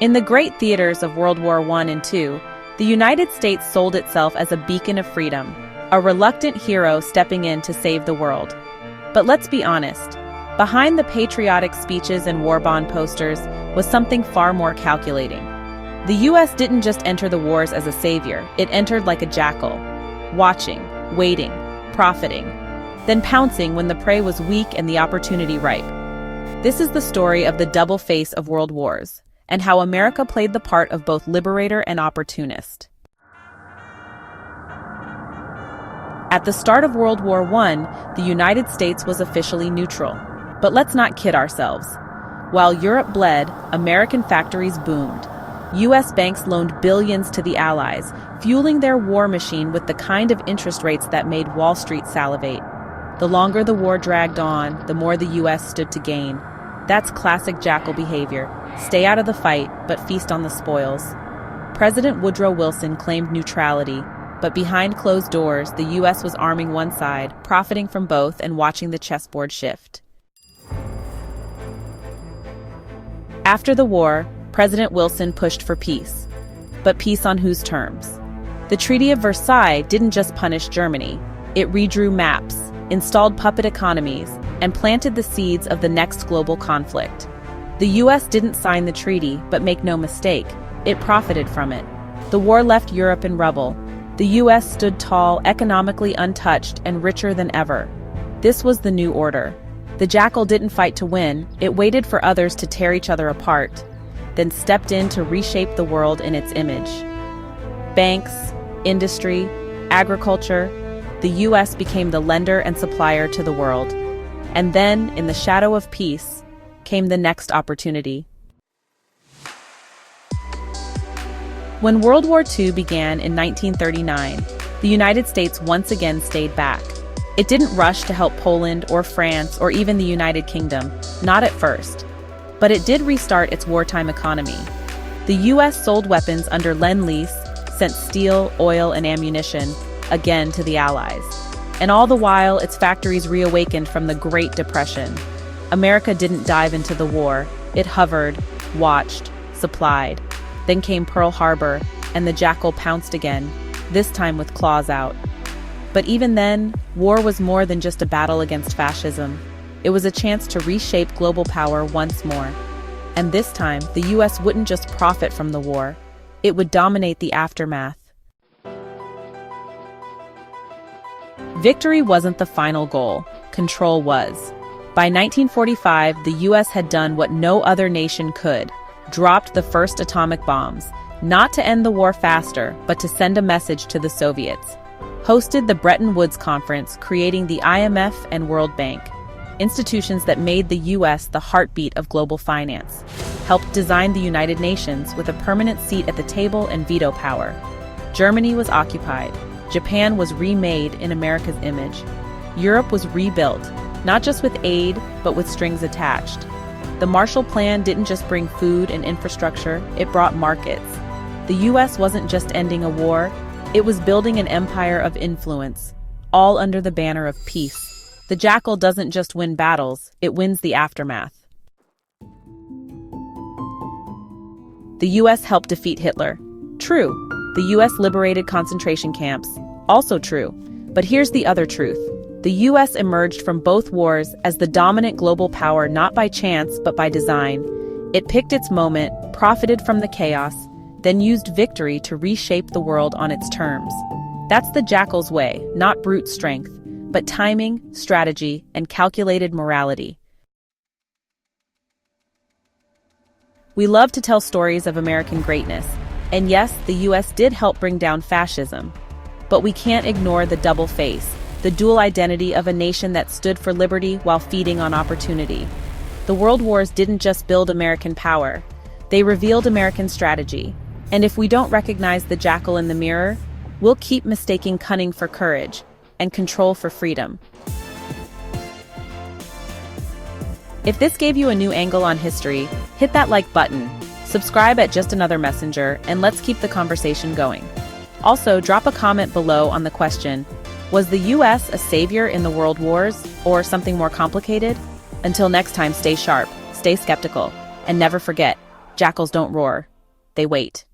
In the great theaters of World War I and II, the United States sold itself as a beacon of freedom, a reluctant hero stepping in to save the world. But let's be honest, behind the patriotic speeches and war bond posters was something far more calculating. The U.S. didn't just enter the wars as a savior, it entered like a jackal, watching, waiting, profiting, then pouncing when the prey was weak and the opportunity ripe. This is the story of the double face of world wars, and how America played the part of both liberator and opportunist. At the start of World War I, the United States was officially neutral. But let's not kid ourselves. While Europe bled, American factories boomed. U.S. banks loaned billions to the Allies, fueling their war machine with the kind of interest rates that made Wall Street salivate. The longer the war dragged on, the more the U.S. stood to gain. That's classic Jackal behavior. Stay out of the fight, but feast on the spoils. President Woodrow Wilson claimed neutrality, but behind closed doors, the U.S. was arming one side, profiting from both, and watching the chessboard shift. After the war, President Wilson pushed for peace. But peace on whose terms? The Treaty of Versailles didn't just punish Germany. It redrew maps, installed puppet economies, and planted the seeds of the next global conflict. The U.S. didn't sign the treaty, but make no mistake, it profited from it. The war left Europe in rubble. The U.S. stood tall, economically untouched, and richer than ever. This was the new order. The Jackal didn't fight to win, it waited for others to tear each other apart, then stepped in to reshape the world in its image. Banks, industry, agriculture, the U.S. became the lender and supplier to the world. And then, in the shadow of peace, came the next opportunity. When World War II began in 1939, the United States once again stayed back. It didn't rush to help Poland or France or even the United Kingdom, not at first. But it did restart its wartime economy. The U.S. sold weapons under Lend-Lease, sent steel, oil, and ammunition, again to the Allies. And all the while, its factories reawakened from the Great Depression. America didn't dive into the war. It hovered, watched, supplied. Then came Pearl Harbor, and the Jackal pounced again, this time with claws out. But even then, war was more than just a battle against fascism. It was a chance to reshape global power once more. And this time, the U.S. wouldn't just profit from the war. It would dominate the aftermath. Victory wasn't the final goal. Control was. By 1945, the U.S. had done what no other nation could, dropped the first atomic bombs, not to end the war faster, but to send a message to the Soviets. Hosted the Bretton Woods Conference, creating the IMF and World Bank, institutions that made the U.S. the heartbeat of global finance, helped design the United Nations with a permanent seat at the table and veto power. Germany was occupied. Japan was remade in America's image. Europe was rebuilt, not just with aid, but with strings attached. The Marshall Plan didn't just bring food and infrastructure, it brought markets. The U.S. wasn't just ending a war, it was building an empire of influence, all under the banner of peace. The Jackal doesn't just win battles, it wins the aftermath. The U.S. helped defeat Hitler. True. The U.S. liberated concentration camps. Also true. But here's the other truth. The U.S. emerged from both wars as the dominant global power not by chance but by design. It picked its moment, profited from the chaos, then used victory to reshape the world on its terms. That's the Jackal's way, not brute strength, but timing, strategy, and calculated morality. We love to tell stories of American greatness, and yes, the U.S. did help bring down fascism. But we can't ignore the double face, the dual identity of a nation that stood for liberty while feeding on opportunity. The world wars didn't just build American power, they revealed American strategy. And if we don't recognize the Jackal in the mirror, we'll keep mistaking cunning for courage and control for freedom. If this gave you a new angle on history, hit that like button, subscribe at JustAnotherMessenger, and let's keep the conversation going. Also, drop a comment below on the question, was the U.S. a savior in the world wars, or something more complicated? Until next time, stay sharp, stay skeptical, and never forget, jackals don't roar. They wait.